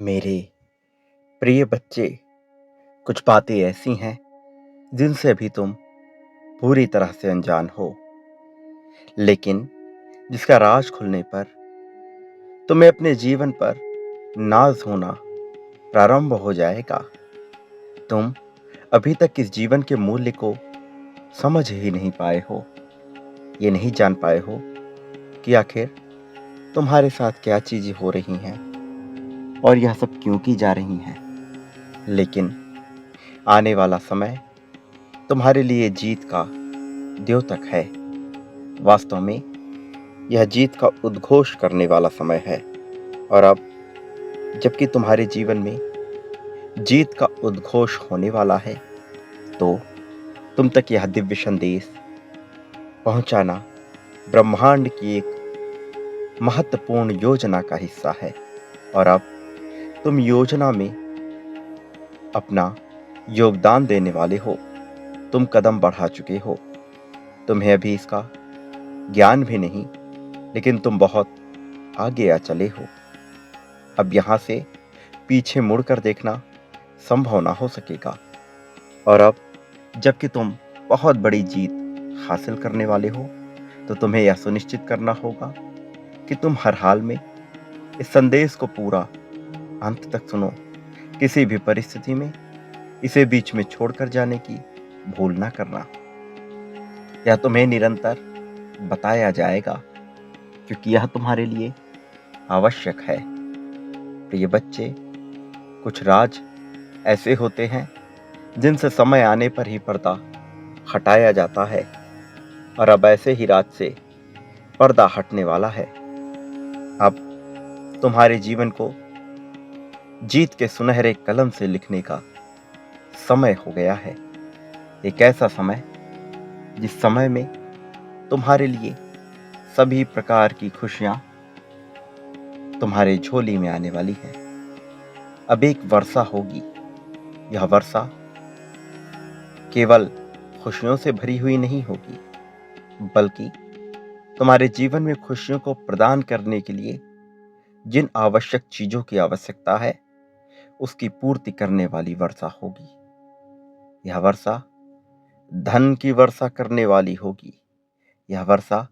मेरे प्रिय बच्चे, कुछ बातें ऐसी हैं जिनसे अभी तुम पूरी तरह से अनजान हो, लेकिन जिसका राज खुलने पर तुम्हें अपने जीवन पर नाज होना प्रारंभ हो जाएगा। तुम अभी तक इस जीवन के मूल्य को समझ ही नहीं पाए हो। ये नहीं जान पाए हो कि आखिर तुम्हारे साथ क्या चीजें हो रही हैं और यह सब क्यों की जा रही हैं। लेकिन आने वाला समय तुम्हारे लिए जीत का द्योतक है। वास्तव में यह जीत का उद्घोष करने वाला समय है। और अब जबकि तुम्हारे जीवन में जीत का उद्घोष होने वाला है, तो तुम तक यह दिव्य संदेश पहुंचाना ब्रह्मांड की एक महत्वपूर्ण योजना का हिस्सा है। और अब तुम योजना में अपना योगदान देने वाले हो। तुम कदम बढ़ा चुके हो। तुम्हें अभी इसका ज्ञान भी नहीं, लेकिन तुम बहुत आगे आ चले हो। अब यहां से पीछे मुड़कर देखना संभव ना हो सकेगा। और अब जबकि तुम बहुत बड़ी जीत हासिल करने वाले हो, तो तुम्हें यह सुनिश्चित करना होगा कि तुम हर हाल में इस संदेश को पूरा अंत तक सुनो। किसी भी परिस्थिति में इसे बीच में छोड़कर जाने की भूल ना करना। यह तुम्हें निरंतर बताया जाएगा, क्योंकि यह तुम्हारे लिए आवश्यक है। प्रिय बच्चे, कुछ राज ऐसे होते हैं जिनसे समय आने पर ही पर्दा हटाया जाता है। और अब ऐसे ही राज से पर्दा हटने वाला है। अब तुम्हारे जीवन को जीत के सुनहरे कलम से लिखने का समय हो गया है। एक ऐसा समय जिस समय में तुम्हारे लिए सभी प्रकार की खुशियां तुम्हारे झोली में आने वाली है। अब एक वर्षा होगी। यह वर्षा केवल खुशियों से भरी हुई नहीं होगी, बल्कि तुम्हारे जीवन में खुशियों को प्रदान करने के लिए जिन आवश्यक चीजों की आवश्यकता है, उसकी पूर्ति करने वाली वर्षा होगी। यह वर्षा धन की वर्षा करने वाली होगी। यह वर्षा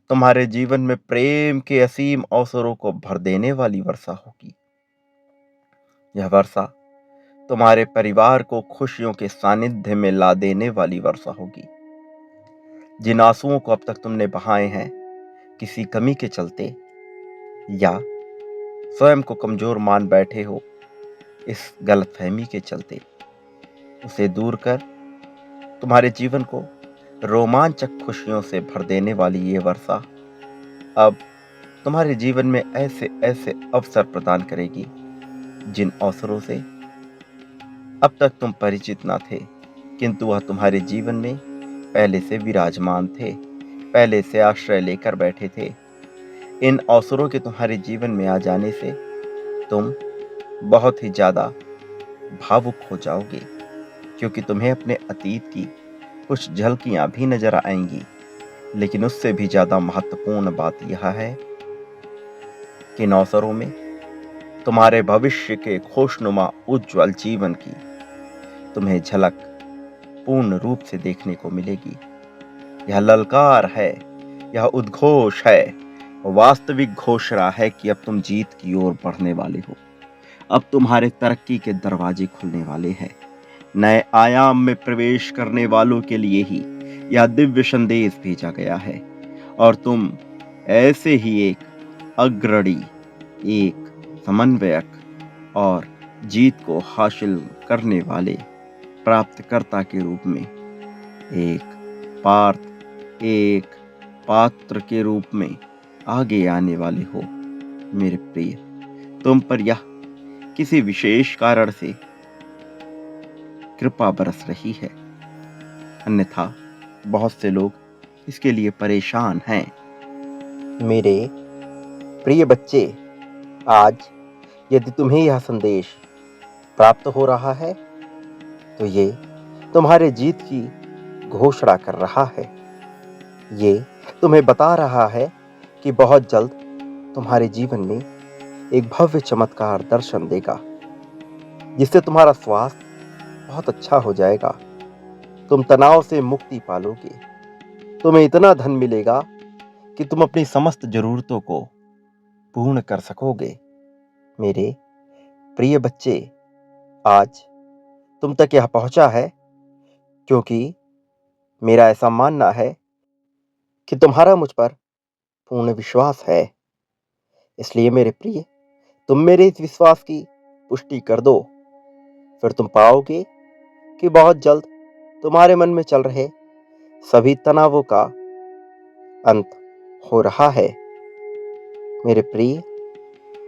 तुम्हारे जीवन में प्रेम के असीम अवसरों को भर देने वाली वर्षा होगी। यह वर्षा तुम्हारे परिवार को खुशियों के सानिध्य में ला देने वाली वर्षा होगी। जिन आंसुओं को अब तक तुमने बहाए हैं, किसी कमी के चलते या स्वयं को कमजोर मान बैठे हो इस गलतफहमी के चलते, उसे दूर कर तुम्हारे जीवन को रोमांचक खुशियों से भर देने वाली ये वर्षा अब तुम्हारे जीवन में ऐसे ऐसे अवसर प्रदान करेगी, जिन अवसरों से अब तक तुम परिचित ना थे, किंतु वह तुम्हारे जीवन में पहले से विराजमान थे, पहले से आश्रय लेकर बैठे थे। इन अवसरों के तुम्हारे जीवन में आ जाने से तुम बहुत ही ज्यादा भावुक हो जाओगे, क्योंकि तुम्हें अपने अतीत की कुछ झलकियां भी नजर आएंगी। लेकिन उससे भी ज्यादा महत्वपूर्ण बात यह है कि इन अवसरों में तुम्हारे भविष्य के खुशनुमा उज्ज्वल जीवन की तुम्हें झलक पूर्ण रूप से देखने को मिलेगी। यह ललकार है, यह उद्घोष है, वास्तविक घोषणा है कि अब तुम जीत की ओर बढ़ने वाले हो। अब तुम्हारे तरक्की के दरवाजे खुलने वाले हैं। नए आयाम में प्रवेश करने वालों के लिए ही यह दिव्य संदेश भेजा गया है। और तुम ऐसे ही एक अग्रणी, एक समन्वयक और जीत को हासिल करने वाले प्राप्तकर्ता के रूप में एक पात्र के रूप में आगे आने वाले हो। मेरे प्रिय, तुम पर यह किसी विशेष कारण से कृपा बरस रही है, अन्यथा बहुत से लोग इसके लिए परेशान हैं। मेरे प्रिय बच्चे, आज यदि तुम्हें यह संदेश प्राप्त हो रहा है, तो ये तुम्हारे जीत की घोषणा कर रहा है। ये तुम्हें बता रहा है कि बहुत जल्द तुम्हारे जीवन में एक भव्य चमत्कार दर्शन देगा, जिससे तुम्हारा स्वास्थ्य बहुत अच्छा हो जाएगा। तुम तनाव से मुक्ति पालोगे। तुम्हें इतना धन मिलेगा कि तुम अपनी समस्त जरूरतों को पूर्ण कर सकोगे। मेरे प्रिय बच्चे, आज तुम तक यह पहुंचा है क्योंकि मेरा ऐसा मानना है कि तुम्हारा मुझ पर पूर्ण विश्वास है। इसलिए मेरे प्रिय, तुम मेरे इस विश्वास की पुष्टि कर दो। फिर तुम पाओगे कि बहुत जल्द तुम्हारे मन में चल रहे सभी तनावों का अंत हो रहा है। मेरे प्रिय,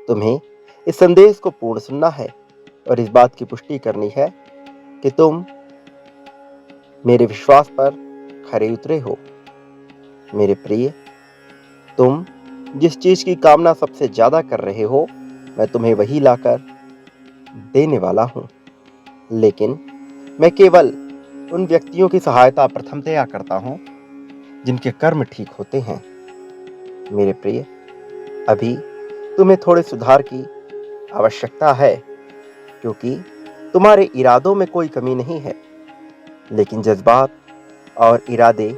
तुम्हें इस संदेश को पूर्ण सुनना है और इस बात की पुष्टि करनी है कि तुम मेरे विश्वास पर खरे उतरे हो। मेरे प्रिय, तुम जिस चीज की कामना सबसे ज्यादा कर रहे हो, मैं तुम्हें वही लाकर देने वाला हूं। लेकिन मैं केवल उन व्यक्तियों की सहायता प्रथमतया करता हूं जिनके कर्म ठीक होते हैं। मेरे प्रिय, अभी तुम्हें थोड़े सुधार की आवश्यकता है, क्योंकि तुम्हारे इरादों में कोई कमी नहीं है, लेकिन जज्बात और इरादे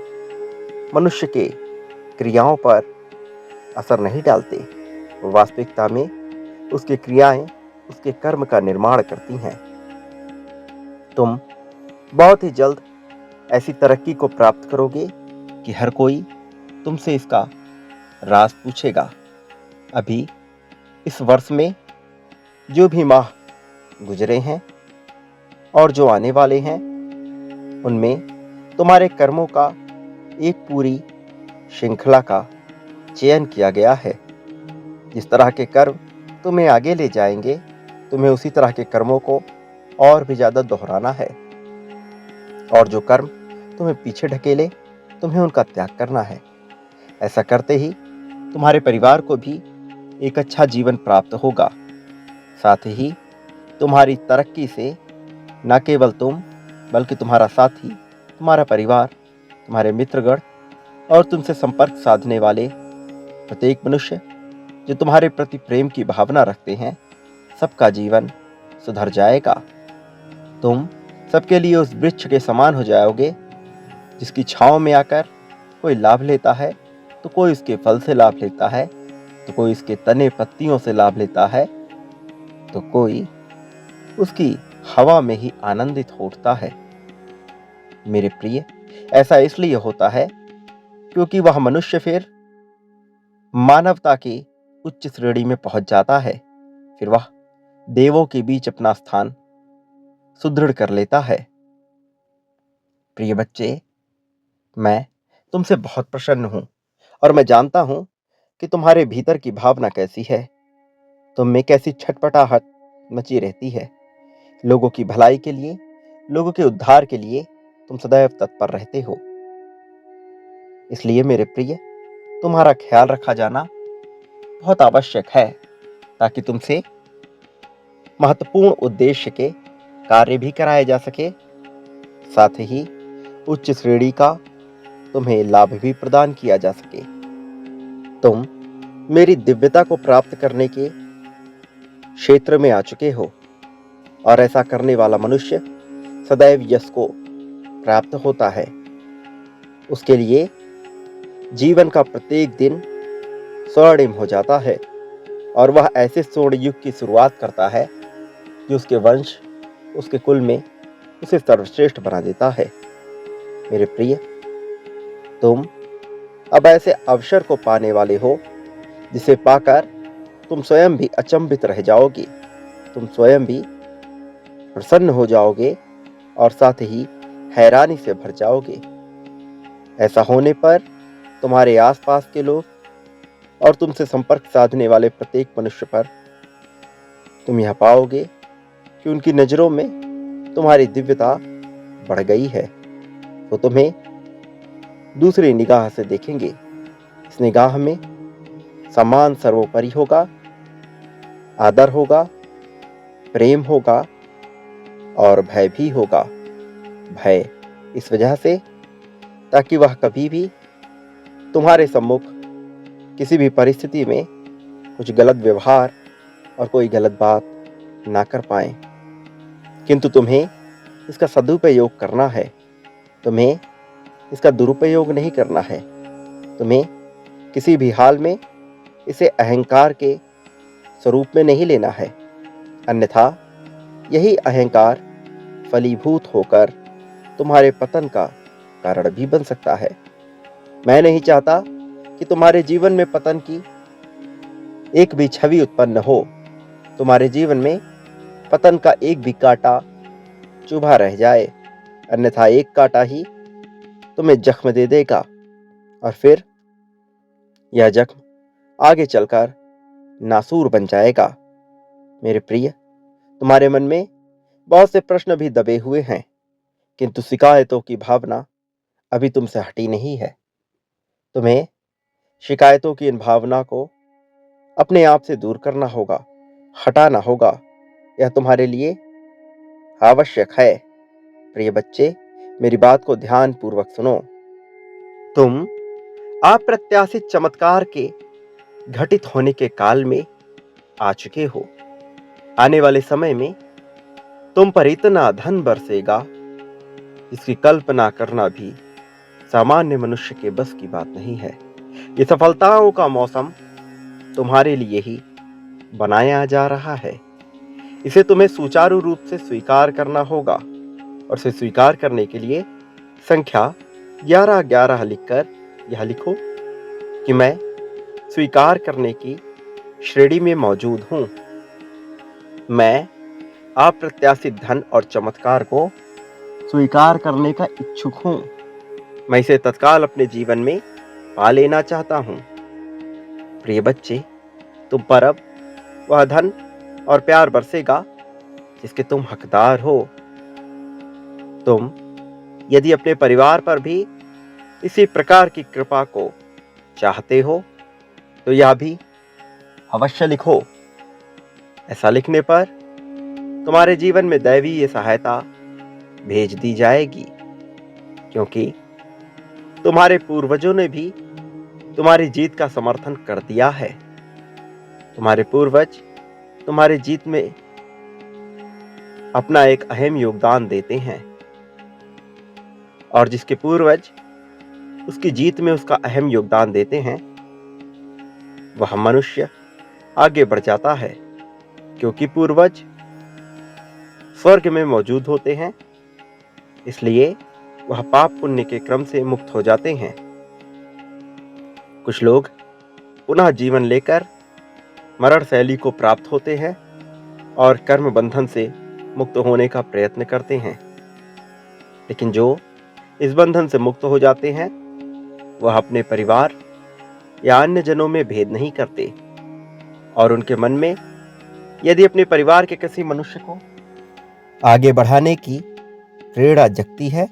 मनुष्य के क्रियाओं पर असर नहीं डालते। वास्तविकता में उसकी क्रियाएं उसके कर्म का निर्माण करती हैं। तुम बहुत ही जल्द ऐसी तरक्की को प्राप्त करोगे कि हर कोई तुमसे इसका राज पूछेगा। अभी इस वर्ष में जो भी माह गुजरे हैं और जो आने वाले हैं, उनमें तुम्हारे कर्मों का एक पूरी श्रृंखला का चयन किया गया है। जिस तरह के कर्म तुम्हें आगे ले जाएंगे, तुम्हें उसी तरह के कर्मों को और भी ज्यादा दोहराना है, और जो कर्म तुम्हें पीछे ढकेले, तुम्हें उनका त्याग करना है। ऐसा करते ही तुम्हारे परिवार को भी एक अच्छा जीवन प्राप्त होगा। साथ ही तुम्हारी तरक्की से न केवल तुम, बल्कि तुम्हारा साथी, तुम्हारा परिवार, तुम्हारे मित्रगण और तुमसे संपर्क साधने वाले प्रत्येक मनुष्य जो तुम्हारे प्रति प्रेम की भावना रखते हैं, सबका जीवन सुधर जाएगा। तुम सबके लिए उस वृक्ष के समान हो जाओगे जिसकी छांव में आकर कोई लाभ लेता है, तो कोई उसके फल से लाभ लेता है, तो कोई इसके तने पत्तियों से लाभ लेता है, तो कोई उसकी हवा में ही आनंदित होता है। मेरे प्रिय, ऐसा इसलिए होता है क्योंकि वह मनुष्य फिर मानवता की उच्च श्रेणी में पहुंच जाता है। फिर वह देवों के बीच अपना स्थान सुदृढ़ कर लेता है। प्रिय बच्चे, मैं तुमसे बहुत प्रसन्न हूं और मैं जानता हूं कि तुम्हारे भीतर की भावना कैसी है। तुम में कैसी छटपटाहट मची रहती है। लोगों की भलाई के लिए, लोगों के उद्धार के लिए तुम सदैव तत्पर रहते हो। इसलिए मेरे प्रिय, तुम्हारा ख्याल रखा जाना बहुत आवश्यक है, ताकि तुमसे महत्वपूर्ण उद्देश्य के कार्य भी कराए जा सके। साथ ही उच्च श्रेणी का तुम्हें लाभ भी प्रदान किया जा सके। तुम मेरी दिव्यता को प्राप्त करने के क्षेत्र में आ चुके हो, और ऐसा करने वाला मनुष्य सदैव यश को प्राप्त होता है। उसके लिए जीवन का प्रत्येक दिन स्वर्णिम हो जाता है, और वह ऐसे स्वर्ण युग की शुरुआत करता है जो उसके वंश, उसके कुल में उसे सर्वश्रेष्ठ बना देता है। मेरे प्रिय, तुम अब ऐसे अवसर को पाने वाले हो जिसे पाकर तुम स्वयं भी अचंभित रह जाओगे। तुम स्वयं भी प्रसन्न हो जाओगे और साथ ही हैरानी से भर जाओगे। ऐसा होने पर तुम्हारे आसपास के लोग और तुमसे संपर्क साधने वाले प्रत्येक मनुष्य पर तुम यह पाओगे कि उनकी नजरों में तुम्हारी दिव्यता बढ़ गई है। वो तुम्हें दूसरी निगाह से देखेंगे। इस निगाह में सम्मान सर्वोपरि होगा, आदर होगा, प्रेम होगा और भय भी होगा। भय इस वजह से ताकि वह कभी भी तुम्हारे सम्मुख किसी भी परिस्थिति में कुछ गलत व्यवहार और कोई गलत बात ना कर पाएं। किंतु तुम्हें इसका सदुपयोग करना है, तुम्हें इसका दुरुपयोग नहीं करना है। तुम्हें किसी भी हाल में इसे अहंकार के स्वरूप में नहीं लेना है, अन्यथा यही अहंकार फलीभूत होकर तुम्हारे पतन का कारण भी बन सकता है। मैं नहीं चाहता कि तुम्हारे जीवन में पतन की एक भी छवि उत्पन्न हो। तुम्हारे जीवन में पतन का एक भी कांटा चुभा रह जाए, अन्यथा एक कांटा ही तुम्हें जख्म दे देगा और फिर यह जख्म आगे चलकर नासूर बन जाएगा। मेरे प्रिय, तुम्हारे मन में बहुत से प्रश्न भी दबे हुए हैं, किंतु शिकायतों की भावना अभी तुमसे हटी नहीं है। तुम्हें शिकायतों की इन भावना को अपने आप से दूर करना होगा, हटाना होगा। यह तुम्हारे लिए आवश्यक है। प्रिय बच्चे, मेरी बात को ध्यान पूर्वक सुनो। तुम अप्रत्याशित चमत्कार के घटित होने के काल में आ चुके हो। आने वाले समय में तुम पर इतना धन बरसेगा, इसकी कल्पना करना भी सामान्य मनुष्य के बस की बात नहीं है। ये सफलताओं का मौसम तुम्हारे लिए ही बनाया जा रहा है। इसे तुम्हें सुचारू रूप से स्वीकार करना होगा और इसे स्वीकार करने के लिए संख्या 1111 लिखकर यह लिखो कि मैं स्वीकार करने की श्रेणी में मौजूद हूं। मैं अप्रत्याशित धन और चमत्कार को स्वीकार करने का इच्छुक हूं। मैं इसे तत्काल अपने जीवन में पा लेना चाहता हूं। प्रिय बच्चे, तुम पर अब वह धन और प्यार बरसेगा जिसके तुम हकदार हो। तुम यदि अपने परिवार पर भी इसी प्रकार की कृपा को चाहते हो तो यह भी अवश्य लिखो। ऐसा लिखने पर तुम्हारे जीवन में दैवीय सहायता भेज दी जाएगी, क्योंकि तुम्हारे पूर्वजों ने भी तुम्हारी जीत का समर्थन कर दिया है। तुम्हारे पूर्वज तुम्हारी जीत में अपना एक अहम योगदान देते हैं और जिसके पूर्वज उसकी जीत में उसका अहम योगदान देते हैं, वह मनुष्य आगे बढ़ जाता है, क्योंकि पूर्वज स्वर्ग में मौजूद होते हैं। इसलिए वह पाप पुण्य के क्रम से मुक्त हो जाते हैं। कुछ लोग पुनः जीवन लेकर मरण शैली को प्राप्त होते हैं और कर्म बंधन से मुक्त होने का प्रयत्न करते हैं, लेकिन जो इस बंधन से मुक्त हो जाते हैं वह अपने परिवार या अन्य जनों में भेद नहीं करते और उनके मन में यदि अपने परिवार के किसी मनुष्य को आगे बढ़ाने की प्रेरणा जगती है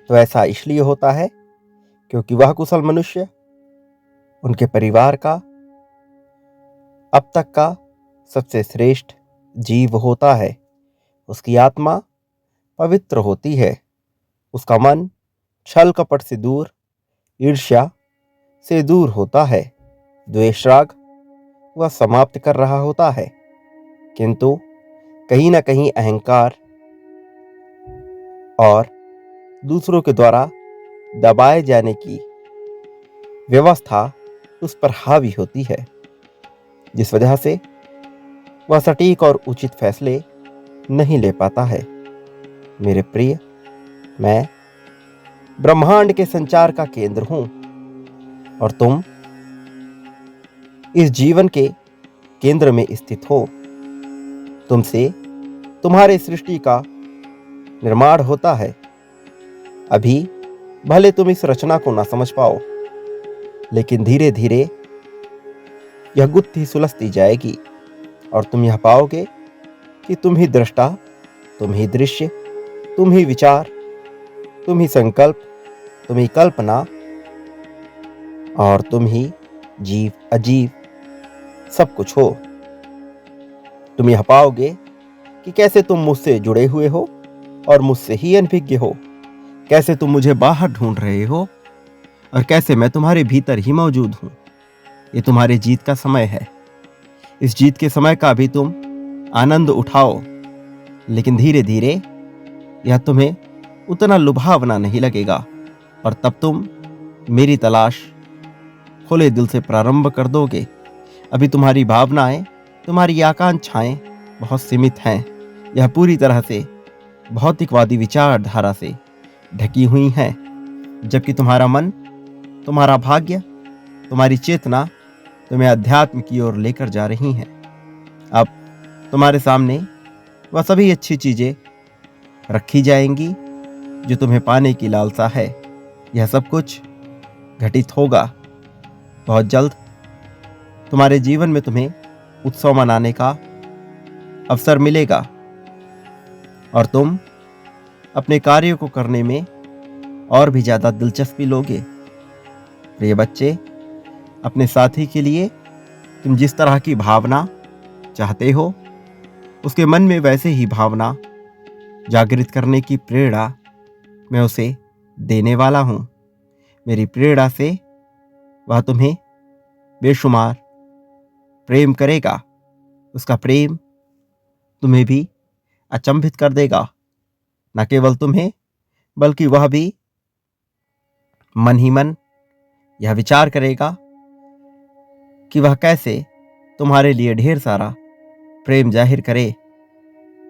तो ऐसा इसलिए होता है क्योंकि वह कुशल मनुष्य उनके परिवार का अब तक का सबसे श्रेष्ठ जीव होता है। उसकी आत्मा पवित्र होती है, उसका मन छल कपट से दूर, ईर्ष्या से दूर होता है, द्वेष राग वह समाप्त कर रहा होता है। किंतु कहीं ना कहीं अहंकार और दूसरों के द्वारा दबाए जाने की व्यवस्था उस पर हावी होती है, जिस वजह से वह सटीक और उचित फैसले नहीं ले पाता है। मेरे प्रिय, मैं ब्रह्मांड के संचार का केंद्र हूं और तुम इस जीवन के केंद्र में स्थित हो। तुमसे तुम्हारे सृष्टि का निर्माण होता है। अभी भले तुम इस रचना को ना समझ पाओ, लेकिन धीरे धीरे यह गुत्थी सुलझती जाएगी और तुम यह पाओगे कि तुम ही दृष्टा, तुम ही दृश्य, तुम ही विचार, तुम ही संकल्प, तुम ही कल्पना और तुम ही जीव अजीव सब कुछ हो। तुम यह पाओगे कि कैसे तुम मुझसे जुड़े हुए हो और मुझसे ही अनभिज्ञ हो, कैसे तुम मुझे बाहर ढूंढ रहे हो और कैसे मैं तुम्हारे भीतर ही मौजूद हूं। ये तुम्हारे जीत का समय है। इस जीत के समय का भी तुम आनंद उठाओ, लेकिन धीरे धीरे यह तुम्हें उतना लुभावना नहीं लगेगा और तब तुम मेरी तलाश खुले दिल से प्रारंभ कर दोगे। अभी तुम्हारी भावनाएं, तुम्हारी आकांक्षाएं बहुत सीमित हैं। यह पूरी तरह से भौतिकवादी विचारधारा से ढकी हुई हैं, जबकि तुम्हारा मन, तुम्हारा भाग्य, तुम्हारी चेतना तुम्हें अध्यात्म की ओर लेकर जा रही हैं। अब तुम्हारे सामने वह सभी अच्छी चीजें रखी जाएंगी जो तुम्हें पाने की लालसा है। यह सब कुछ घटित होगा बहुत जल्द। तुम्हारे जीवन में तुम्हें उत्सव मनाने का अवसर मिलेगा और तुम अपने कार्यों को करने में और भी ज्यादा दिलचस्पी लोगे। प्रिय बच्चे, अपने साथी के लिए तुम जिस तरह की भावना चाहते हो, उसके मन में वैसे ही भावना जागृत करने की प्रेरणा मैं उसे देने वाला हूं। मेरी प्रेरणा से वह तुम्हें बेशुमार प्रेम करेगा। उसका प्रेम तुम्हें भी अचंभित कर देगा। न केवल तुम्हें, बल्कि वह भी मन ही मन यह विचार करेगा कि वह कैसे तुम्हारे लिए ढेर सारा प्रेम जाहिर करे।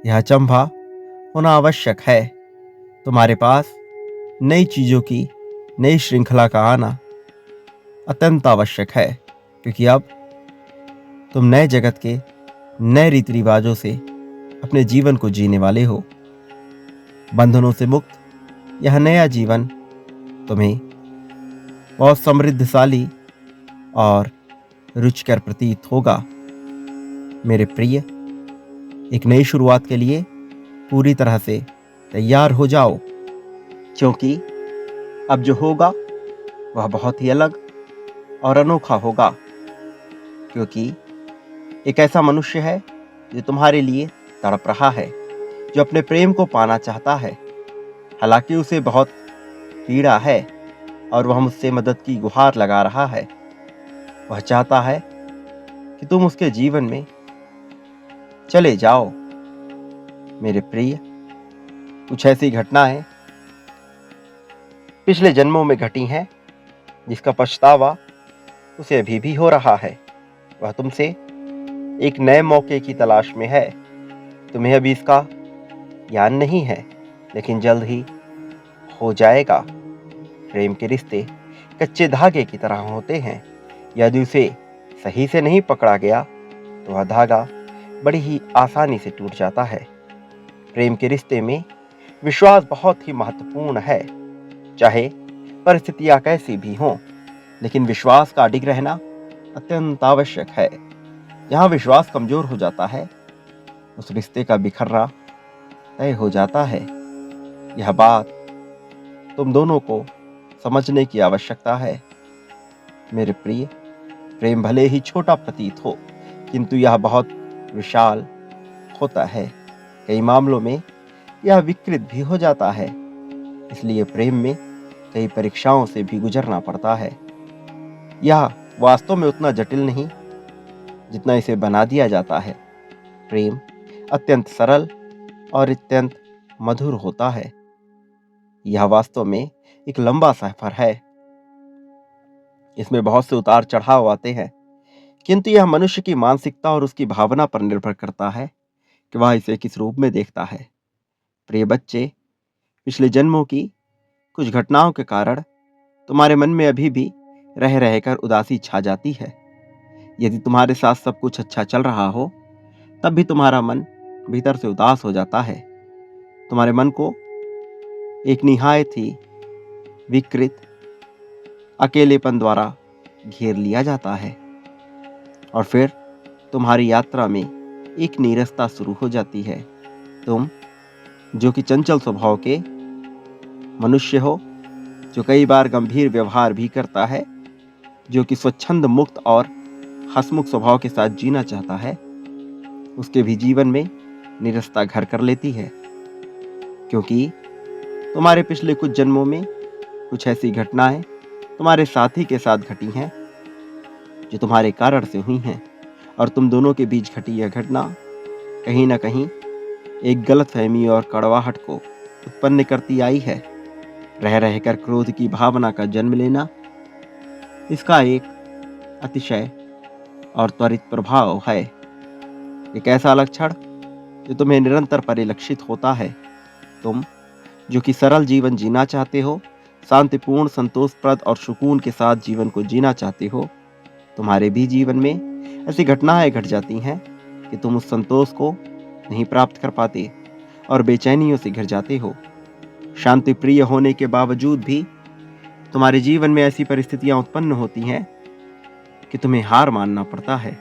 यह अचंभा होना आवश्यक है। तुम्हारे पास नई चीजों की नई श्रृंखला का आना अत्यंत आवश्यक है, क्योंकि अब तुम नए जगत के नए रीति रिवाजों से अपने जीवन को जीने वाले हो। बंधनों से मुक्त यह नया जीवन तुम्हें बहुत समृद्धशाली और रुचिकर प्रतीत होगा। मेरे प्रिय, एक नई शुरुआत के लिए पूरी तरह से तैयार हो जाओ, क्योंकि अब जो होगा वह बहुत ही अलग और अनोखा होगा। क्योंकि एक ऐसा मनुष्य है जो तुम्हारे लिए तड़प रहा है, जो अपने प्रेम को पाना चाहता है। हालांकि उसे बहुत पीड़ा है और वह मुझसे मदद की गुहार लगा रहा है। वह चाहता है कि तुम उसके जीवन में चले जाओ। मेरे प्रिय, कुछ ऐसी घटनाएं पिछले जन्मों में घटी हैं जिसका पछतावा उसे अभी भी हो रहा है। वह तुमसे एक नए मौके की तलाश में है। तुम्हें अभी इसका ज्ञान नहीं है, लेकिन जल्द ही हो जाएगा। प्रेम के रिश्ते कच्चे धागे की तरह होते हैं। यदि उसे सही से नहीं पकड़ा गया तो वह धागा बड़ी ही आसानी से टूट जाता है। प्रेम के रिश्ते में विश्वास बहुत ही महत्वपूर्ण है। चाहे परिस्थितियां कैसी भी हों, लेकिन विश्वास का अडिग रहना अत्यंत आवश्यक है। जहां विश्वास कमजोर हो जाता है, उस रिश्ते का बिखरना तय हो जाता है। यह बात तुम दोनों को समझने की आवश्यकता है। मेरे प्रिय, प्रेम भले ही छोटा प्रतीत हो, किंतु यह बहुत विशाल होता है। कई मामलों में यह विकृत भी हो जाता है। इसलिए प्रेम में कई परीक्षाओं से भी गुजरना पड़ता है। यह वास्तव में उतना जटिल नहीं जितना इसे बना दिया जाता है। प्रेम अत्यंत सरल और अत्यंत मधुर होता है। यह वास्तव में एक लंबा सफर है। इसमें बहुत से उतार चढ़ाव आते हैं, किंतु यह मनुष्य की मानसिकता और उसकी भावना पर निर्भर करता है कि वह इसे किस रूप में देखता है। प्रिय बच्चे, पिछले जन्मों की कुछ घटनाओं के कारण तुम्हारे मन में अभी भी रह रहकर उदासी छा जाती है। यदि तुम्हारे साथ सब कुछ अच्छा चल रहा हो, तब भी तुम्हारा मन भीतर से उदास हो जाता है। तुम्हारे मन को एक निहायत ही विकृत अकेलेपन द्वारा घेर लिया जाता है और फिर तुम्हारी यात्रा में एक नीरसता शुरू हो जाती है। तुम, जो कि चंचल स्वभाव के मनुष्य हो, जो कई बार गंभीर व्यवहार भी करता है, जो कि स्वच्छंद मुक्त और हंसमुख स्वभाव के साथ जीना चाहता है, उसके भी जीवन में निरसता घर कर लेती है। क्योंकि तुम्हारे पिछले कुछ जन्मों में कुछ ऐसी घटनाएं तुम्हारे साथी के साथ घटी हैं जो तुम्हारे कारण से हुई हैं और तुम दोनों के बीच घटी यह घटना कहीं ना कहीं एक गलतफहमी और कड़वाहट को उत्पन्न करती आई है। रह रहकर क्रोध की भावना का जन्म लेना, इसका एक अतिशय और त्वरित प्रभाव है। एक ऐसा लक्षण जो तुम्हें निरंतर परिलक्षित होता है। तुम जो कि सरल जीवन जीना चाहते हो, शांतिपूर्ण, संतोषप्रद और सुकून के साथ जीवन को जीना चाहते हो, तुम्हारे भी जीवन में ऐसी घटनाएं घट जाती हैं कि तुम उस संतोष को नहीं प्राप्त कर पाते और बेचैनियों से घिर जाते हो। शांति प्रिय होने के बावजूद भी तुम्हारे जीवन में ऐसी परिस्थितियां उत्पन्न होती हैं कि तुम्हें हार मानना पड़ता है।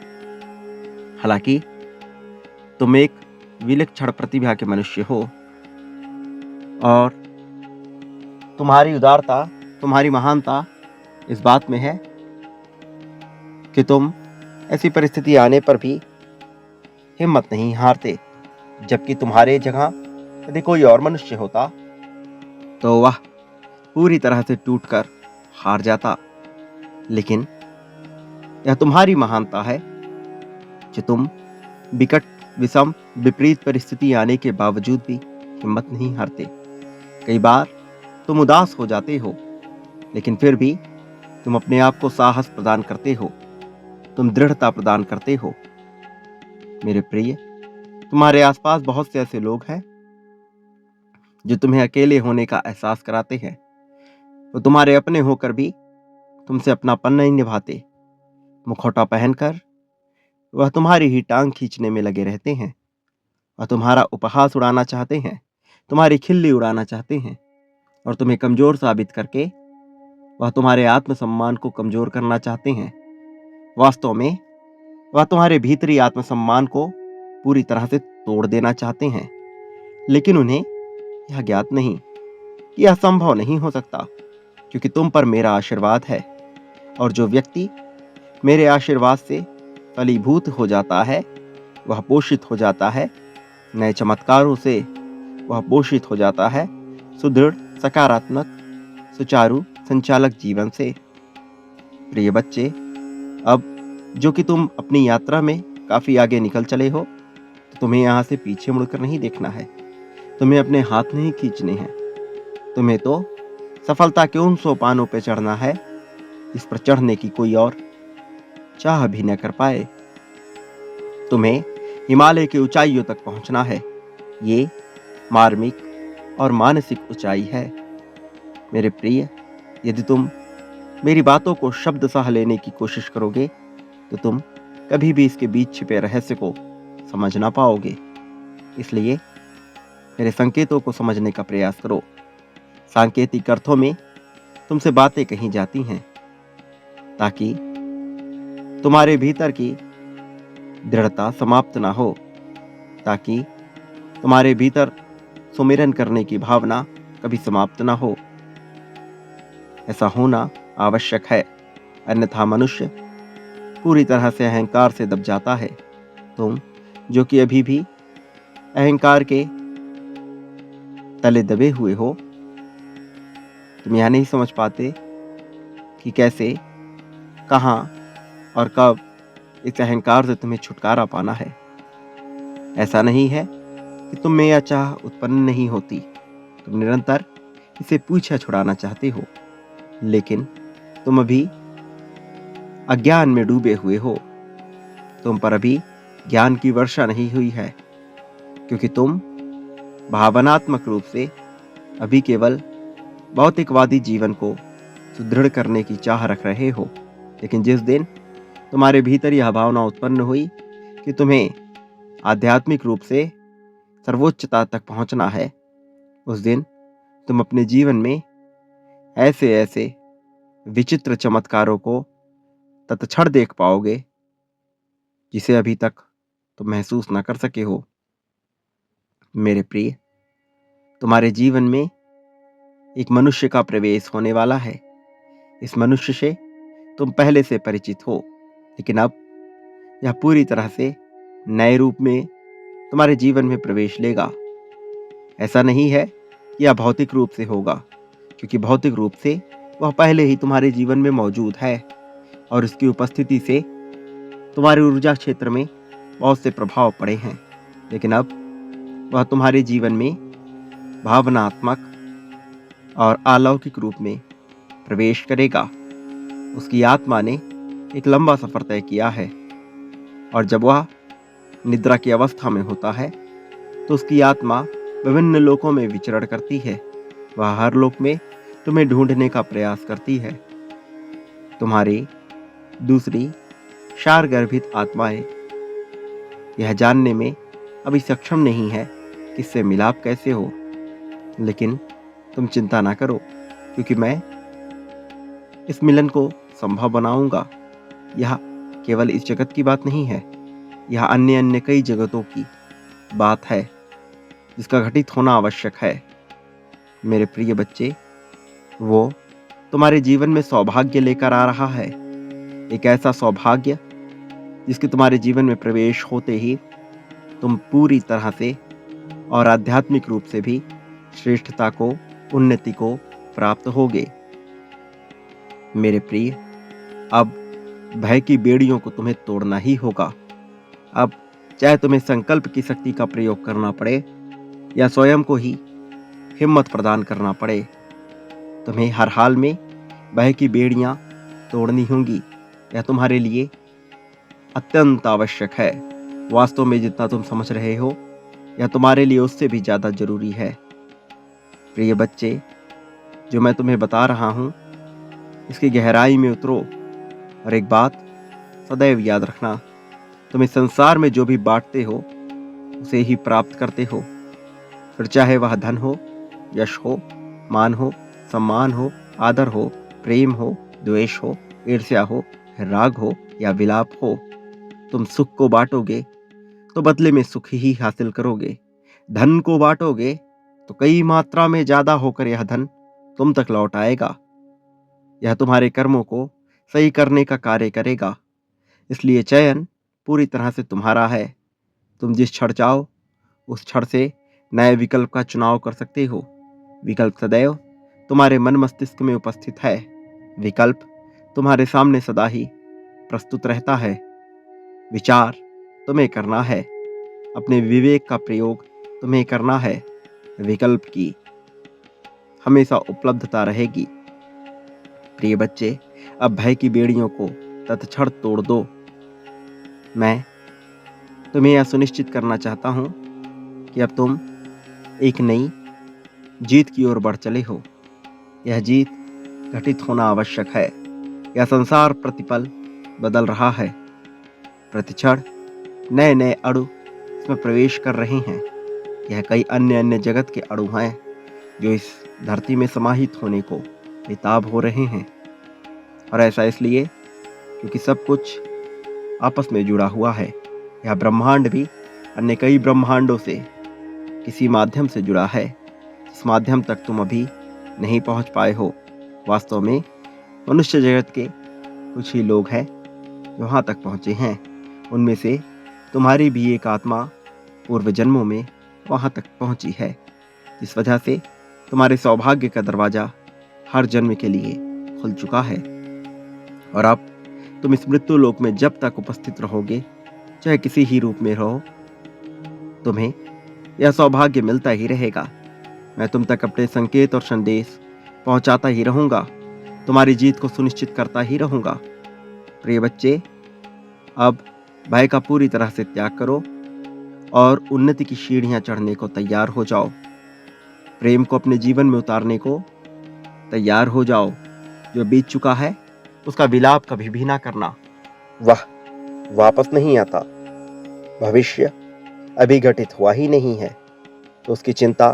हालांकि तुम एक विलक्षण प्रतिभा के मनुष्य हो और तुम्हारी उदारता, तुम्हारी महानता इस बात में है कि तुम ऐसी परिस्थिति आने पर भी हिम्मत नहीं हारते। जबकि तुम्हारे जगह यदि कोई और मनुष्य होता तो वह पूरी तरह से टूटकर हार जाता। लेकिन यह तुम्हारी महानता है कि तुम विकट, विषम, विपरीत परिस्थिति आने के बावजूद भी हिम्मत नहीं हारते। कई बार तुम उदास हो जाते हो, लेकिन फिर भी तुम अपने आप को साहस प्रदान करते हो, तुम दृढ़ता प्रदान करते हो। मेरे प्रिय, तुम्हारे आसपास बहुत से ऐसे लोग हैं जो तुम्हें अकेले होने का एहसास कराते हैं। वो तुम्हारे अपने होकर भी तुमसे अपनापन नहीं निभाते। मुखौटा पहनकर वह तुम्हारी ही टांग खींचने में लगे रहते हैं। वह तुम्हारा उपहास उड़ाना चाहते हैं, तुम्हारी खिल्ली उड़ाना चाहते हैं और तुम्हें कमजोर साबित करके वह तुम्हारे आत्मसम्मान को कमजोर करना चाहते हैं। वास्तव में वह तुम्हारे भीतरी आत्मसम्मान को पूरी तरह से तोड़ देना चाहते हैं। लेकिन उन्हें यह ज्ञात नहीं कि यह संभव नहीं हो सकता, क्योंकि तुम पर मेरा आशीर्वाद है और जो व्यक्ति मेरे आशीर्वाद से फलीभूत हो जाता है वह पोषित हो जाता है, नए चमत्कारों से वह पोषित हो जाता है, सुदृढ़, सकारात्मक, सुचारू, संचालक जीवन से। प्रिय बच्चे, अब जो कि तुम अपनी यात्रा में काफी आगे निकल चले हो, तो तुम्हें यहाँ से पीछे मुड़कर नहीं देखना है, तुम्हें अपने हाथ नहीं खींचने हैं। तुम्हें तो सफलता के उन सोपानों पर चढ़ना है जिस पर चढ़ने की कोई और चाह भी न कर पाए। तुम्हें हिमालय की ऊंचाइयों तक पहुंचना है। ये मार्मिक और मानसिक ऊंचाई है। मेरे प्रिय, यदि तुम मेरी बातों को शब्द सह लेने की कोशिश करोगे तो तुम कभी भी इसके बीच छिपे रहस्य को समझ ना पाओगे। इसलिए मेरे संकेतों को समझने का प्रयास करो। सांकेतिक अर्थों में तुमसे बातें कही जाती हैं ताकि तुम्हारे भीतर की दृढ़ता समाप्त ना हो, ताकि तुम्हारे भीतर सुमिरन करने की भावना कभी समाप्त ना हो। ऐसा होना आवश्यक है, अन्यथा मनुष्य पूरी तरह से अहंकार से दब जाता है। तुम जो कि अभी भी अहंकार के तले दबे हुए हो, तुम यह नहीं समझ पाते कि कैसे, कहां और कब इस अहंकार से तुम्हें छुटकारा पाना है। ऐसा नहीं है कि तुम में यह चाह उत्पन्न नहीं होती, तुम निरंतर इसे पीछे छुड़ाना चाहते हो, लेकिन तुम अभी अज्ञान में डूबे हुए हो। तुम पर अभी ज्ञान की वर्षा नहीं हुई है, क्योंकि तुम भावनात्मक रूप से अभी केवल भौतिकवादी जीवन को सुदृढ़ करने की चाह रख रहे हो। लेकिन जिस दिन तुम्हारे भीतर यह भावना उत्पन्न हुई कि तुम्हें आध्यात्मिक रूप से सर्वोच्चता तक पहुंचना है, उस दिन तुम अपने जीवन में ऐसे ऐसे विचित्र चमत्कारों को तत्क्षण देख पाओगे जिसे अभी तक तुम महसूस न कर सके हो। मेरे प्रिय, तुम्हारे जीवन में एक मनुष्य का प्रवेश होने वाला है। इस मनुष्य से तुम पहले से परिचित हो, लेकिन अब यह पूरी तरह से नए रूप में तुम्हारे जीवन में प्रवेश लेगा। ऐसा नहीं है कि यह भौतिक रूप से होगा, क्योंकि भौतिक रूप से वह पहले ही तुम्हारे जीवन में मौजूद है और उसकी उपस्थिति से तुम्हारे ऊर्जा क्षेत्र में बहुत से प्रभाव पड़े हैं, लेकिन अब वह तुम्हारे जीवन में भावनात्मक और अलौकिक रूप में प्रवेश करेगा। उसकी आत्मा ने एक लंबा सफर तय किया है, और जब वह निद्रा की अवस्था में होता है तो उसकी आत्मा विभिन्न लोकों में विचरण करती है। वह हर लोक में तुम्हें ढूंढने का प्रयास करती है। तुम्हारी दूसरी सारगर्भित आत्माएं यह जानने में अभी सक्षम नहीं है कि इससे मिलाप कैसे हो, लेकिन तुम चिंता ना करो, क्योंकि मैं इस मिलन को संभव बनाऊंगा। यह केवल इस जगत की बात नहीं है, यह अन्य अन्य कई जगतों की बात है जिसका घटित होना आवश्यक है। मेरे प्रिय बच्चे, वो तुम्हारे जीवन में सौभाग्य लेकर आ रहा है। एक ऐसा सौभाग्य जिसके तुम्हारे जीवन में प्रवेश होते ही तुम पूरी तरह से और आध्यात्मिक रूप से भी श्रेष्ठता को, उन्नति को प्राप्त होगे। मेरे प्रिय, अब भय की बेड़ियों को तुम्हें तोड़ना ही होगा। अब चाहे तुम्हें संकल्प की शक्ति का प्रयोग करना पड़े या स्वयं को ही हिम्मत प्रदान करना पड़े, तुम्हें हर हाल में भय की बेड़ियां तोड़नी होंगी। यह तुम्हारे लिए अत्यंत आवश्यक है। वास्तव में जितना तुम समझ रहे हो, यह तुम्हारे लिए उससे भी ज्यादा जरूरी है। प्रिय बच्चे, जो मैं तुम्हें बता रहा हूं, इसकी गहराई में उतरो और एक बात सदैव याद रखना, तुम इस संसार में जो भी बांटते हो उसे ही प्राप्त करते हो। फिर चाहे वह धन हो, यश हो, मान हो, सम्मान हो, आदर हो, प्रेम हो, द्वेष हो, ईर्ष्या हो, राग हो या विलाप हो। तुम सुख को बांटोगे तो बदले में सुख ही हासिल करोगे। धन को बांटोगे तो कई मात्रा में ज्यादा होकर यह धन तुम तक लौट आएगा। यह तुम्हारे कर्मों को सही करने का कार्य करेगा। इसलिए चयन पूरी तरह से तुम्हारा है। तुम जिस क्षण चाहो उस क्षण से नए विकल्प का चुनाव कर सकते हो। विकल्प सदैव तुम्हारे मन मस्तिष्क में उपस्थित है। विकल्प तुम्हारे सामने सदा ही प्रस्तुत रहता है। विचार तुम्हें करना है, अपने विवेक का प्रयोग तुम्हें करना है। विकल्प की हमेशा उपलब्धता रहेगी। प्रिय बच्चे, अब भय की बेड़ियों को तत्क्षण तोड़ दो। मैं तुम्हें यह सुनिश्चित करना चाहता हूं कि अब तुम एक नई जीत की ओर बढ़ चले हो। यह जीत घटित होना आवश्यक है। यह संसार प्रतिपल बदल रहा है। प्रतिक्षण नए नए अणु इसमें प्रवेश कर रहे हैं। यह कई अन्य अन्य जगत के अणु हैं जो इस धरती में समाहित होने को बेताब हो रहे हैं। और ऐसा इसलिए क्योंकि सब कुछ आपस में जुड़ा हुआ है। यह ब्रह्मांड भी अन्य कई ब्रह्मांडों से किसी माध्यम से जुड़ा है, जिस माध्यम तक तुम अभी नहीं पहुंच पाए हो। वास्तव में मनुष्य जगत के कुछ ही लोग हैं जो वहां तक पहुंचे हैं। उनमें से तुम्हारी भी एक आत्मा पूर्व जन्मों में वहां तक पहुंची है, जिस वजह से तुम्हारे सौभाग्य का दरवाजा हर जन्म के लिए खुल चुका है। और अब तुम इस मृत्यु लोक में जब तक उपस्थित रहोगे, चाहे किसी ही रूप में रहो, तुम्हें यह सौभाग्य मिलता ही रहेगा। मैं तुम तक अपने संकेत और संदेश पहुंचाता ही रहूंगा, तुम्हारी जीत को सुनिश्चित करता ही रहूंगा। प्रिय बच्चे, अब भय का पूरी तरह से त्याग करो और उन्नति की सीढ़ियां चढ़ने को तैयार हो जाओ। प्रेम को अपने जीवन में उतारने को तैयार हो जाओ। जो बीत चुका है उसका विलाप कभी भी ना करना। वह वापस नहीं आता। भविष्य अभी घटित हुआ ही नहीं है, तो उसकी चिंता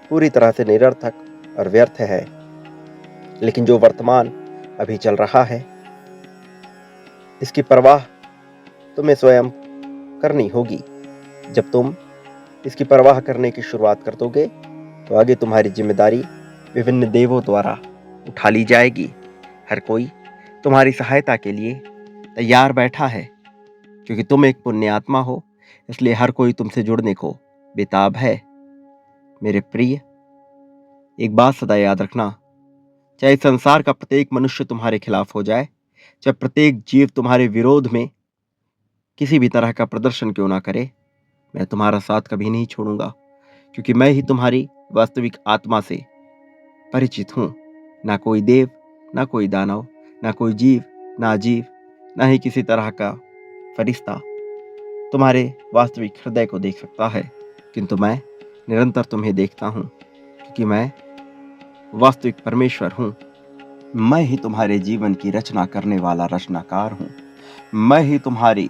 पूरी तरह से निरर्थक और व्यर्थ है। लेकिन जो वर्तमान अभी चल रहा है, इसकी परवाह तुम्हें स्वयं करनी होगी। जब तुम इसकी परवाह करने की शुरुआत कर दोगे, तो आगे तुम्हारी जिम्मेदारी विभिन्न देवों द्वारा उठा ली जाएगी। हर कोई तुम्हारी सहायता के लिए तैयार बैठा है। क्योंकि तुम एक पुण्य आत्मा हो, इसलिए हर कोई तुमसे जुड़ने को बेताब है। मेरे प्रिय, एक बात सदा याद रखना, चाहे संसार का प्रत्येक मनुष्य तुम्हारे खिलाफ हो जाए, चाहे प्रत्येक जीव तुम्हारे विरोध में किसी भी तरह का प्रदर्शन क्यों ना करे, मैं तुम्हारा साथ कभी नहीं छोड़ूंगा, क्योंकि मैं ही तुम्हारी वास्तविक आत्मा से परिचित हूं। ना कोई देव, ना कोई दानव, ना कोई जीव, ना जीव, ना ही किसी तरह का फरिश्ता तुम्हारे वास्तविक हृदय को देख सकता है, किंतु मैं निरंतर तुम्हें देखता हूं, क्योंकि मैं वास्तविक परमेश्वर हूं। मैं ही तुम्हारे जीवन की रचना करने वाला रचनाकार हूं। मैं ही तुम्हारी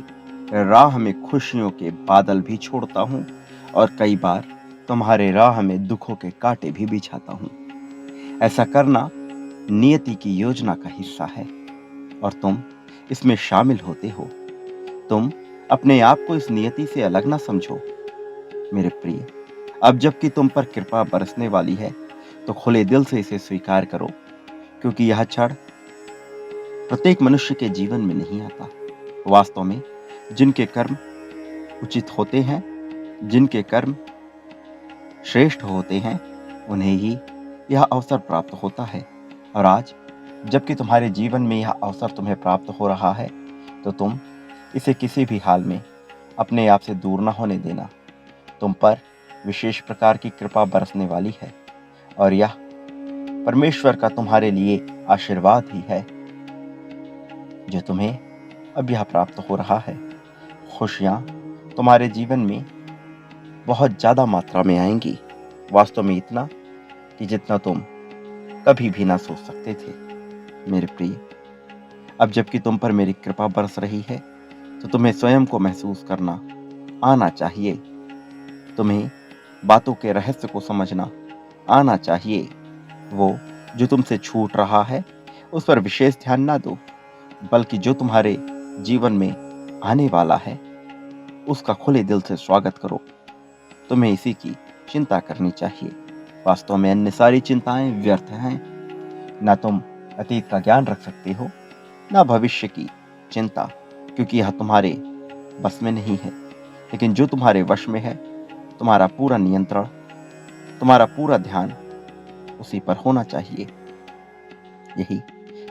राह में खुशियों के बादल भी छोड़ता हूं और कई बार तुम्हारे राह में दुखों के कांटे भी बिछाता हूं। ऐसा करना नियति की योजना का हिस्सा है और तुम इसमें शामिल होते हो। तुम अपने आप को इस नियति से अलग ना समझो मेरे प्रिय। अब जबकि तुम पर कृपा बरसने वाली है, तो खुले दिल से इसे स्वीकार करो, क्योंकि यह क्षण प्रत्येक मनुष्य के जीवन में नहीं आता। वास्तव में जिनके कर्म उचित होते हैं, जिनके कर्म श्रेष्ठ होते हैं, उन्हें ही यह अवसर प्राप्त होता है। और आज जबकि तुम्हारे जीवन में यह अवसर तुम्हें प्राप्त हो रहा है, तो तुम इसे किसी भी हाल में अपने आप से दूर न होने देना। तुम पर विशेष प्रकार की कृपा बरसने वाली है और यह परमेश्वर का तुम्हारे लिए आशीर्वाद ही है जो तुम्हें अब यह प्राप्त हो रहा है। खुशियां तुम्हारे जीवन में बहुत ज्यादा मात्रा में आएंगी, वास्तव में इतना कि जितना तुम कभी भी ना सोच सकते थे मेरे प्रिय। अब जबकि तुम पर मेरी कृपा बरस रही है, तो तुम्हें स्वयं को महसूस करना आना चाहिए। तुम्हें बातों के रहस्य को समझना आना चाहिए। वो जो तुमसे छूट रहा है, उस पर विशेष ध्यान ना दो, बल्कि जो तुम्हारे जीवन में आने वाला है, उसका खुले दिल से स्वागत करो। तुम्हें इसी की चिंता करनी चाहिए। वास्तव में अन्य सारी चिंताएं व्यर्थ हैं। ना तुम अतीत का ज्ञान रख सकते हो, ना भविष्य की चिंता, क्योंकि यह तुम्हारे बस में नहीं है। लेकिन जो तुम्हारे वश में है, तुम्हारा पूरा नियंत्रण, तुम्हारा पूरा ध्यान उसी पर होना चाहिए। यही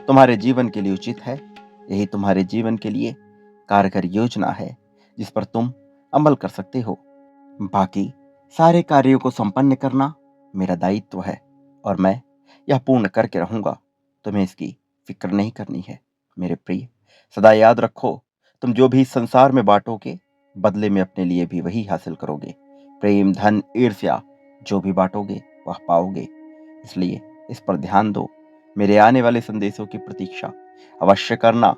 तुम्हारे जीवन के लिए उचित है। यही तुम्हारे जीवन के लिए कारगर योजना है जिस पर तुम अमल कर सकते हो। बाकी सारे कार्यों को संपन्न करना मेरा दायित्व है और मैं यह पूर्ण करके रहूंगा। तुम्हें इसकी फिक्र नहीं करनी है मेरे प्रिय। सदा याद रखो, तुम जो भी इस संसार में बांटोगे, बदले में अपने लिए भी वही हासिल करोगे। प्रेम, धन, ईर्ष्या जो भी बांटोगे वह पाओगे। इसलिए इस पर ध्यान दो। मेरे आने वाले संदेशों की प्रतीक्षा अवश्य करना,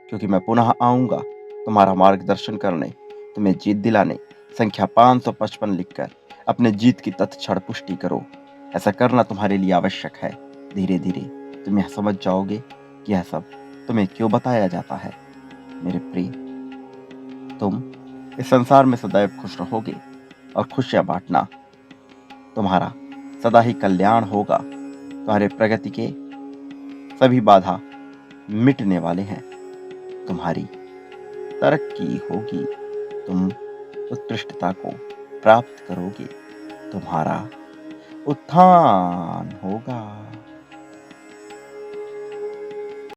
क्योंकि मैं पुनः आऊंगा तुम्हारा मार्गदर्शन करने, तुम्हें जीत दिलाने। संख्या 555 लिखकर अपने जीत की तत्क्षण पुष्टि करो। ऐसा करना तुम्हारे लिए आवश्यक है। धीरे धीरे तुम यह समझ जाओगे कि यह सब तुम्हें क्यों बताया जाता है मेरे प्रिय। तुम इस संसार में सदैव खुश रहोगे और खुशियां बांटना तुम्हारा सदा ही कल्याण होगा। तुम्हारे प्रगति के सभी बाधा मिटने वाले हैं। तुम्हारी तरक्की होगी। तुम उत्कृष्टता को प्राप्त करोगे। तुम्हारा उत्थान होगा।